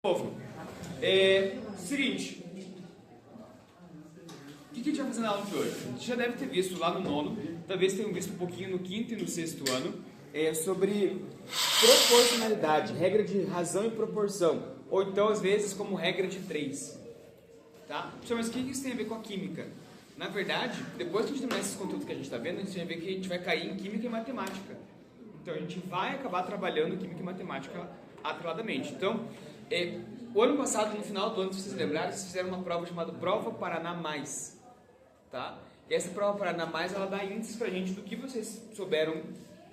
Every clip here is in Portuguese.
Povo, seguinte, o que a gente vai fazer na aula de hoje? A gente já deve ter visto lá no nono, talvez tenham visto um pouquinho no quinto e no sexto ano, sobre proporcionalidade, regra de razão e proporção, ou então às vezes como regra de 3. Tá? Mas o que isso tem a ver com a química? Na verdade, depois que a gente terminar esses conteúdos que a gente está vendo, a gente vai ver que a gente vai cair em química e matemática. Então a gente vai acabar trabalhando química e matemática atreladamente. Então, o ano passado, no final do ano, se vocês lembrarem, vocês fizeram uma prova chamada Prova Paraná Mais. Tá? E essa Prova Paraná Mais, ela dá índices pra gente do que vocês souberam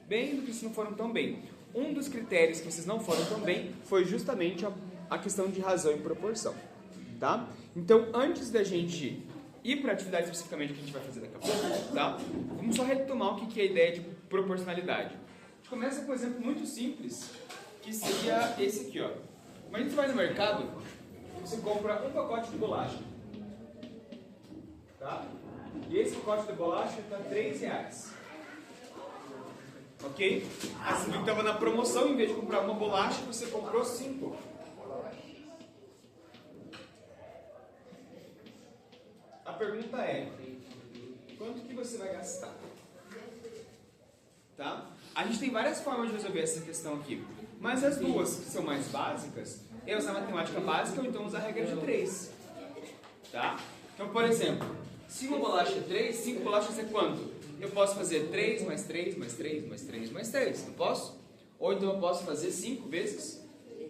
bem e do que vocês não foram tão bem. Um dos critérios que vocês não foram tão bem foi justamente a questão de razão e proporção. Tá? Então, antes da gente ir para a atividade especificamente que a gente vai fazer daqui a pouco, tá? Vamos só retomar o que é a ideia de proporcionalidade. A gente começa com um exemplo muito simples, que seria esse aqui, ó. Mas a gente vai no mercado, você compra um pacote de bolacha, tá? E esse pacote de bolacha está R$3. Ok? Assim, você viu que estava na promoção, em vez de comprar uma bolacha, você comprou 5. A pergunta é, quanto que você vai gastar? Tá? A gente tem várias formas de resolver essa questão aqui, mas as duas que são mais básicas é usar matemática básica ou então usar a regra de 3. Tá? Então, por exemplo, se uma bolacha é 3, 5 bolachas é quanto? Eu posso fazer 3 mais 3 mais 3 mais 3 mais 3, não posso? Ou então eu posso fazer 5 vezes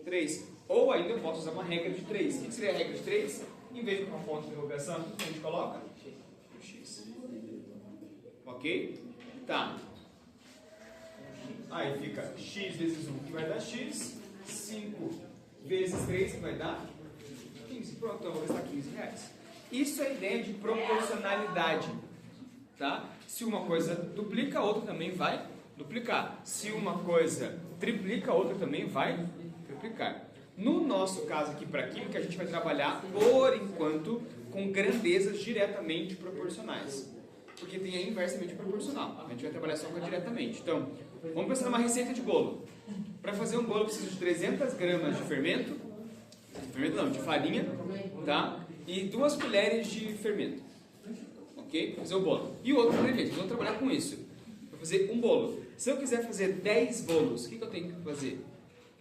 3. Ou ainda eu posso usar uma regra de 3. O que seria a regra de 3? Em vez de uma ponto de interrogação, a gente coloca x. Ok? Tá. Aí fica x vezes 1, que vai dar x. 5 vezes 3, que vai dar 15. Pronto, então eu vou gastar R$15. Isso é a ideia de proporcionalidade. Tá? Se uma coisa duplica, a outra também vai duplicar. Se uma coisa triplica, a outra também vai triplicar. No nosso caso aqui para química, a gente vai trabalhar, por enquanto, com grandezas diretamente proporcionais. Porque tem a inversamente proporcional. A gente vai trabalhar só com a diretamente. Então, vamos pensar numa receita de bolo. Para fazer um bolo, eu preciso de 300 gramas de fermento. De farinha, tá? E 2 colheres de fermento. Ok? Para fazer o bolo. E o outro ingrediente, vamos trabalhar com isso. Para fazer um bolo. Se eu quiser fazer 10 bolos, o que eu tenho que fazer?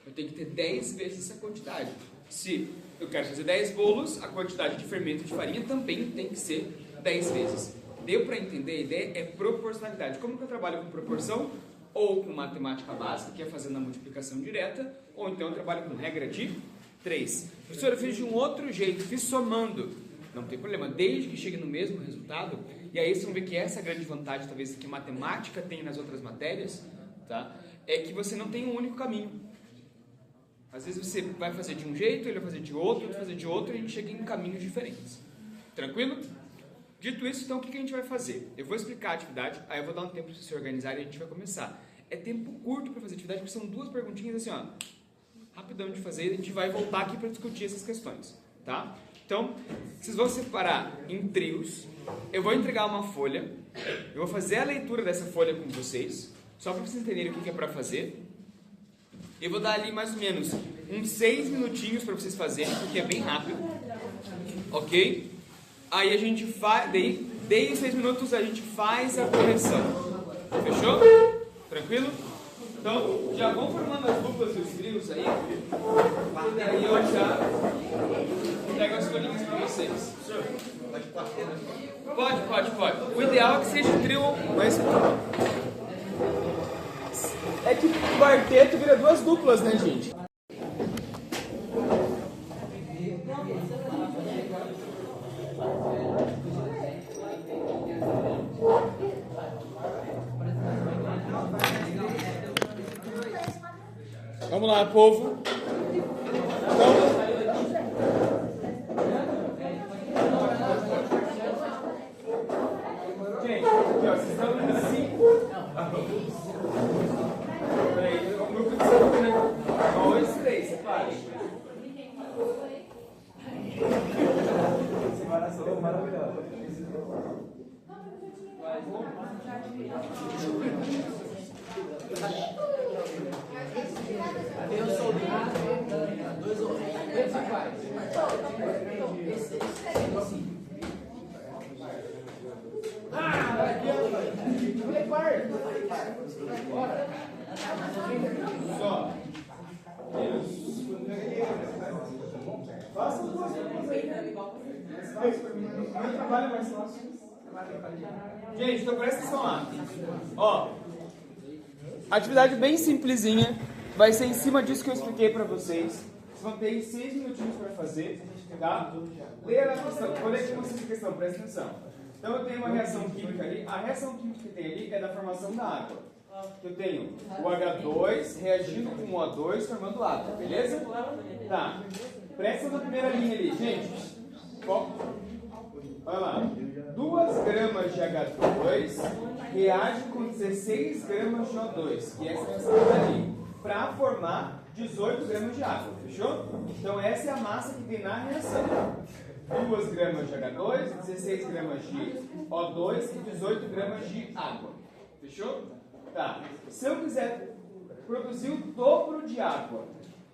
Eu tenho que ter 10 vezes essa quantidade. Se eu quero fazer 10 bolos, a quantidade de fermento de farinha também tem que ser 10 vezes. Deu para entender? A ideia é proporcionalidade. Como que eu trabalho com proporção? Ou com matemática básica, que é fazendo a multiplicação direta, ou então eu trabalho com regra de 3. Professor, eu fiz de um outro jeito, fiz somando. Não tem problema, desde que chegue no mesmo resultado. E aí vocês vão ver que essa é a grande vantagem, talvez, que matemática tem nas outras matérias, tá? É que você não tem um único caminho. Às vezes você vai fazer de um jeito, ele vai fazer de outro, vai fazer de outro, e a gente chega em caminhos diferentes. Tranquilo? Dito isso, então, o que a gente vai fazer? Eu vou explicar a atividade, aí eu vou dar um tempo para vocês se organizarem e a gente vai começar. É tempo curto para fazer atividade, porque são 2 perguntinhas assim, ó, rapidão de fazer, e a gente vai voltar aqui para discutir essas questões, tá? Então, vocês vão separar em trios, eu vou entregar uma folha, eu vou fazer a leitura dessa folha com vocês, só para vocês entenderem o que é para fazer. Eu vou dar ali mais ou menos uns 6 minutinhos para vocês fazerem, porque é bem rápido, ok? Aí a gente faz, daí em 6 minutos a gente faz a correção, fechou? Tranquilo? Então, já vão formando as duplas dos trios aí, e daí eu já pego as folhinhas para vocês. Pode. O ideal é que seja um trio, mas é que o quarteto vira 2 duplas, né, gente? Vamos lá, povo. Então, gente, aqui, ó, vocês estão em 5. Peraí, um grupo de 5, né? 2, 3, separa. Separação maravilhosa. Eu sou do dois ou três iguais. Ah, vai aqui, eu falei quarto. Bora. Só. Isso. Faça você. Meu trabalho é mais fácil. Gente, então presta atenção lá. Ó, atividade bem simplesinha. Vai ser em cima disso que eu expliquei pra vocês. Vocês vão ter 6 minutinhos para fazer, tá? Leia a questão. Vou ler aqui com vocês a questão, presta atenção. Então eu tenho uma reação química ali. A reação química que tem ali é da formação da água. Eu tenho o H2 reagindo com o O2 formando água, beleza? Tá. Presta na primeira linha ali, gente. Foco. Olha lá. 2 gramas de H2 reage com 16 gramas de O2, que é essa reação que está ali, para formar 18 gramas de água, fechou? Então essa é a massa que tem na reação. 2 gramas de H2, 16 gramas de O2 e 18 gramas de água, fechou? Tá. Se eu quiser produzir o dobro de água,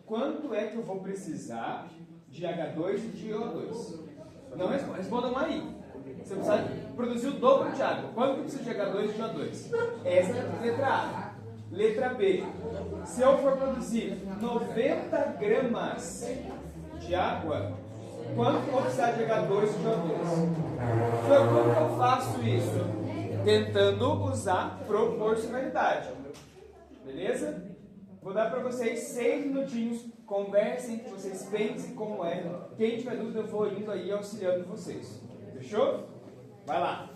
quanto é que eu vou precisar de H2 e de O2? Não respondam aí. Você precisa produzir o dobro de água. Quanto que precisa de H2 e de O2? Essa é a letra A. Letra B. Se eu for produzir 90 gramas de água, quanto que eu vou precisar de H2 e de O2? Então, como que eu faço isso? Tentando usar proporcionalidade. Beleza? Vou dar para vocês 6 minutinhos. Conversem, que vocês pensem como é. Quem tiver dúvida, eu vou indo aí auxiliando vocês. Fechou? Vai lá.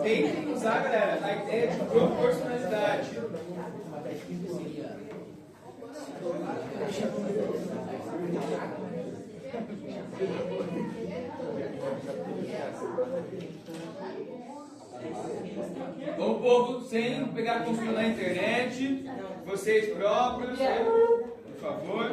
Tentem usar, galera, a ideia de proporcionalidade. Ô povo, sem pegar consulta na internet, vocês próprios, por favor.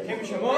Quem me chamou?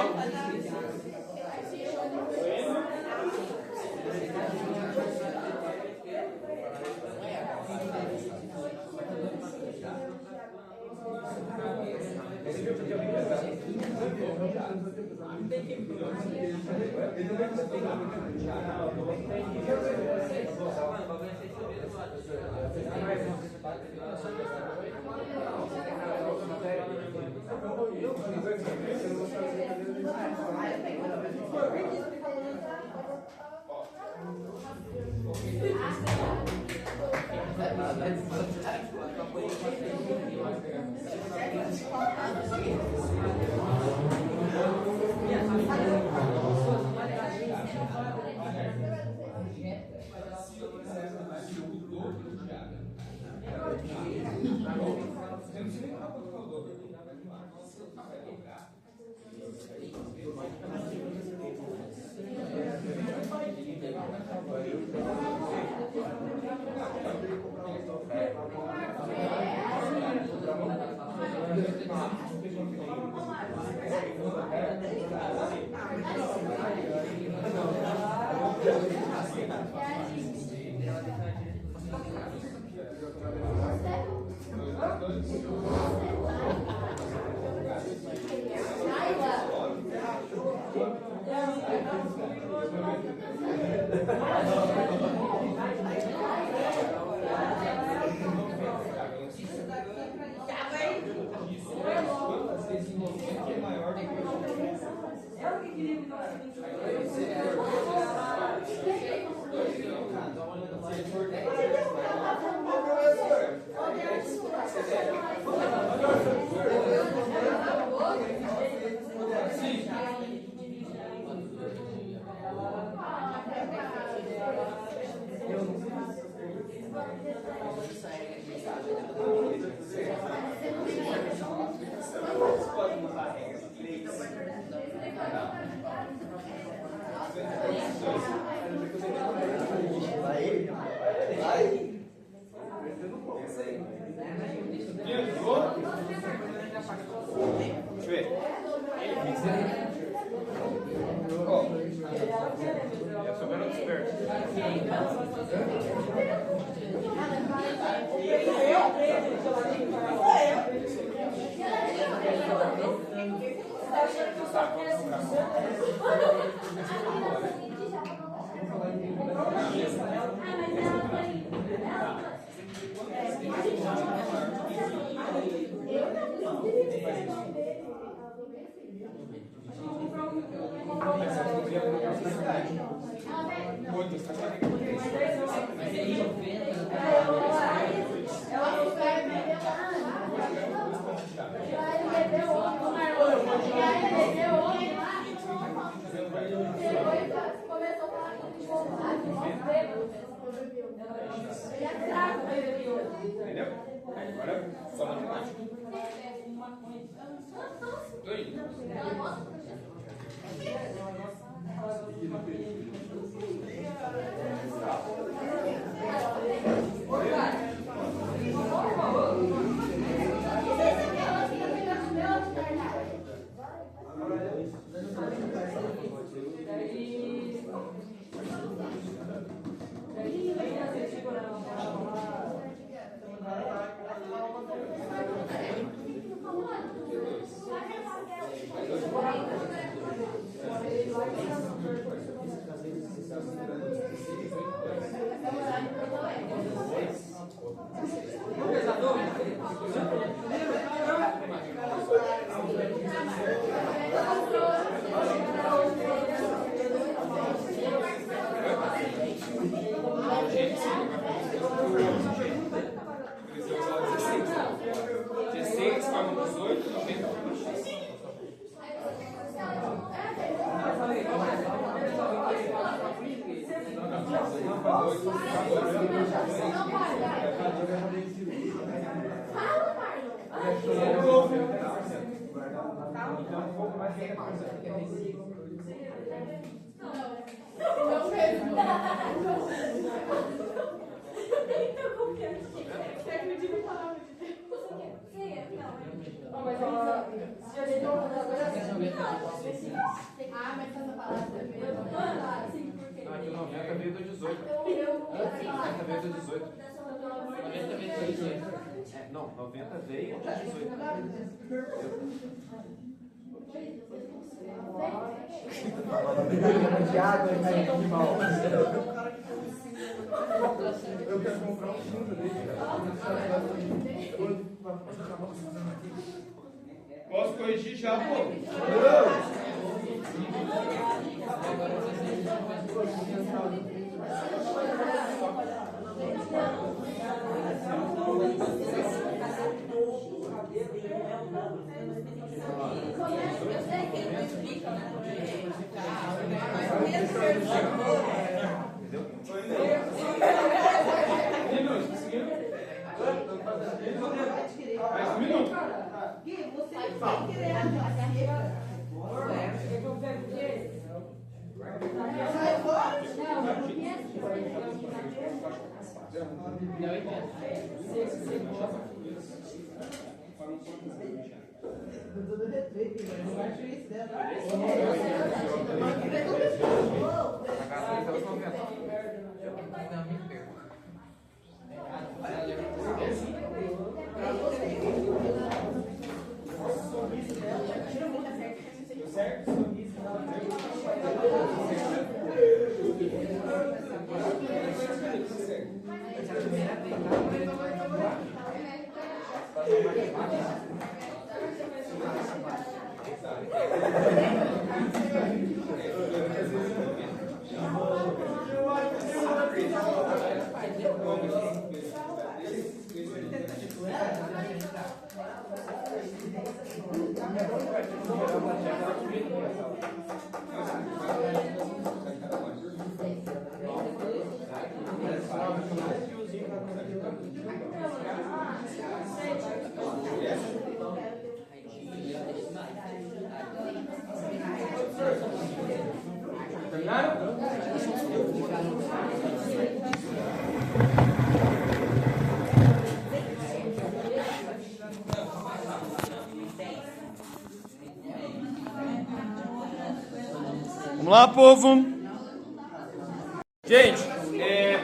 Não, 90 veio de 18. De água e aí, animal. Eu quero comprar um fundo dele, Posso corrigir já, pô? Mais um minuto. Não entendo. Terminaram? Vamos lá, povo. Gente,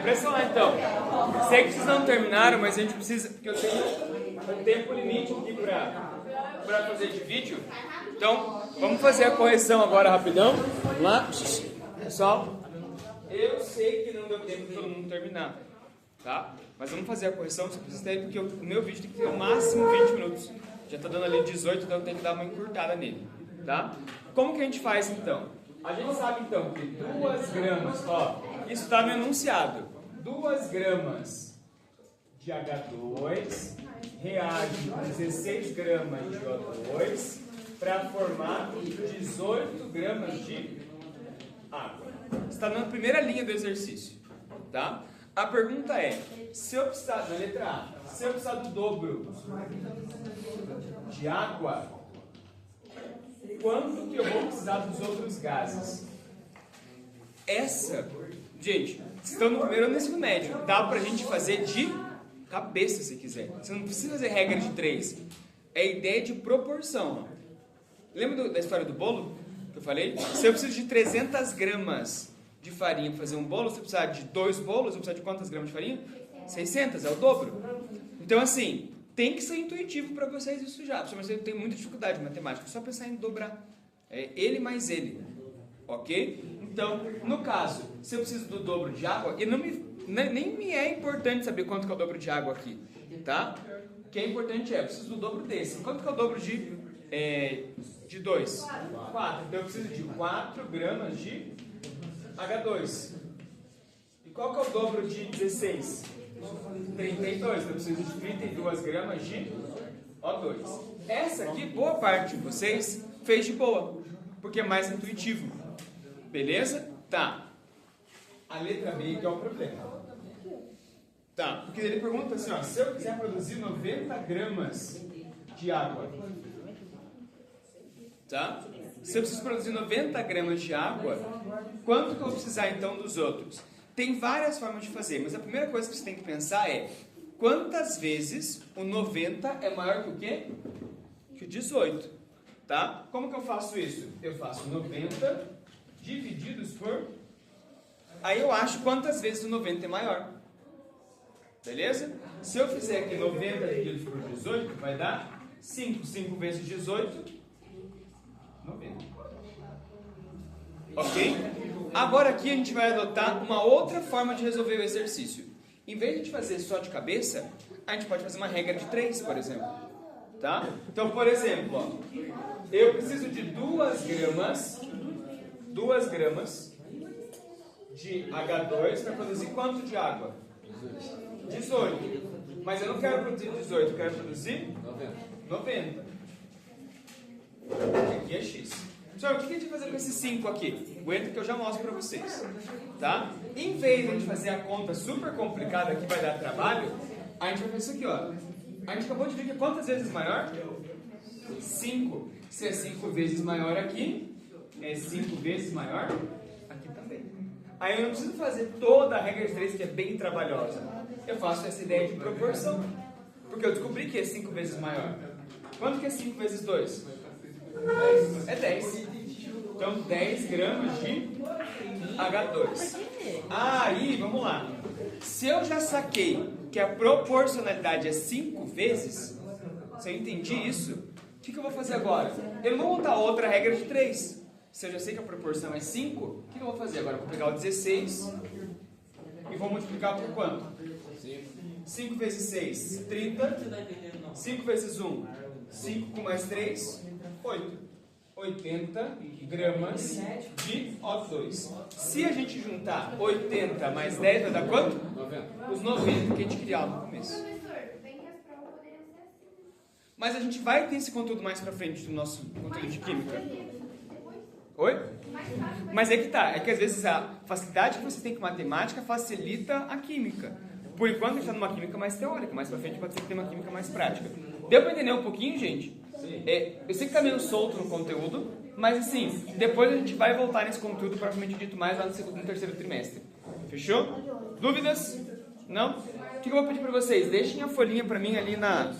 presta lá então. Sei que vocês não terminaram, mas a gente precisa, porque eu tenho um tempo limite aqui para fazer de vídeo. Então, vamos fazer a correção agora rapidão. Vamos lá. Pessoal, eu sei que não deu tempo de todo mundo terminar, tá? Mas vamos fazer a correção, você precisa ter, porque o meu vídeo tem que ter no máximo 20 minutos. Já tá dando ali 18, então tem que dar uma encurtada nele, tá? Como que a gente faz então? A gente sabe então que 2 gramas, ó, isso está no enunciado. 2 gramas de H2 reage com 16 gramas de O2 para formar 18 gramas de água. Está na primeira linha do exercício, tá? A pergunta é, se eu precisar, na letra A, se eu precisar do dobro de água, quanto que eu vou precisar dos outros gases? Essa, gente, vocês estão no primeiro ano do ensino médio, dá pra gente fazer de cabeça se quiser. Você não precisa fazer regra de 3. É a ideia de proporção. Lembra da história do bolo que eu falei? Se eu preciso de 300 gramas de farinha para fazer um bolo, se eu precisar de 2 bolos, eu preciso de quantas gramas de farinha? 600, é o dobro. Então assim, tem que ser intuitivo para vocês isso já. Mas eu tenho muita dificuldade em matemática, é só pensar em dobrar. É ele mais ele, ok? Então, no caso, se eu preciso do dobro de água, e nem me é importante saber quanto que é o dobro de água aqui, tá? O que é importante é, eu preciso do dobro desse. Quanto que é o dobro de 2? 4. Então eu preciso de 4 gramas de H2. E qual que é o dobro de 16? 32. Então eu preciso de 32 gramas de O2. Essa aqui, boa parte de vocês fez de boa, porque é mais intuitivo. Beleza? Tá. A letra B que é o problema. Tá, porque ele pergunta assim, ó, se eu quiser produzir 90 gramas de água, tá? Se eu preciso produzir 90 gramas de água, quanto que eu vou precisar então dos outros? Tem várias formas de fazer, mas a primeira coisa que você tem que pensar é quantas vezes o 90 é maior que o quê? Que o 18, tá? Como que eu faço isso? Eu faço 90 divididos por... Aí eu acho quantas vezes o 90 é maior. Beleza? Se eu fizer aqui 90 divididos por 18, vai dar 5. 5 vezes 18, 90. Ok? Agora aqui a gente vai adotar uma outra forma de resolver o exercício. Em vez de a gente fazer só de cabeça, a gente pode fazer uma regra de 3, por exemplo. Tá? Então, por exemplo, ó, eu preciso de 2 gramas de H2 vai produzir quanto de água? 18. Mas eu não quero produzir 18, eu quero produzir 90. Aqui é X. Pessoal, o que a gente vai fazer com esse 5 aqui? Aguenta que eu já mostro para vocês. Tá? Em vez de a gente fazer a conta super complicada que vai dar trabalho, a gente vai fazer isso aqui, ó. A gente acabou de ver que quantas vezes maior? 5. Se é 5 vezes maior aqui, é 5 vezes maior aqui também. Aí eu não preciso fazer toda a regra de 3, que é bem trabalhosa. Eu faço essa ideia de proporção. Porque eu descobri que é 5 vezes maior. Quanto que é 5 vezes 2? É 10. Então 10 gramas de H2. Aí, vamos lá. Se eu já saquei que a proporcionalidade é 5 vezes, se eu entendi isso, o que eu vou fazer agora? Eu não vou montar outra regra de 3. Se eu já sei que a proporção é 5, o que eu vou fazer agora? Eu vou pegar o 16 e vou multiplicar por quanto? 5 vezes 6, 30. 5 vezes 1, 5 com mais 3, 8. 80 gramas de O2. Se a gente juntar 80 mais 10, vai dar quanto? 90. Os 90 que a gente criava no começo. Professor, bem que as provas poderiam ser assim. Mas a gente vai ter esse conteúdo mais pra frente do nosso conteúdo de química. Oi? Mas é que tá, é que às vezes a facilidade que você tem com matemática facilita a química. Por enquanto a gente está numa química mais teórica, mais pra frente pode ser que tenha uma química mais prática. Deu pra entender um pouquinho, gente? Eu sei que tá meio solto no conteúdo, mas assim, depois a gente vai voltar nesse conteúdo propriamente dito mais lá no segundo e terceiro trimestre. Fechou? Dúvidas? Não? O que eu vou pedir pra vocês? Deixem a folhinha pra mim ali na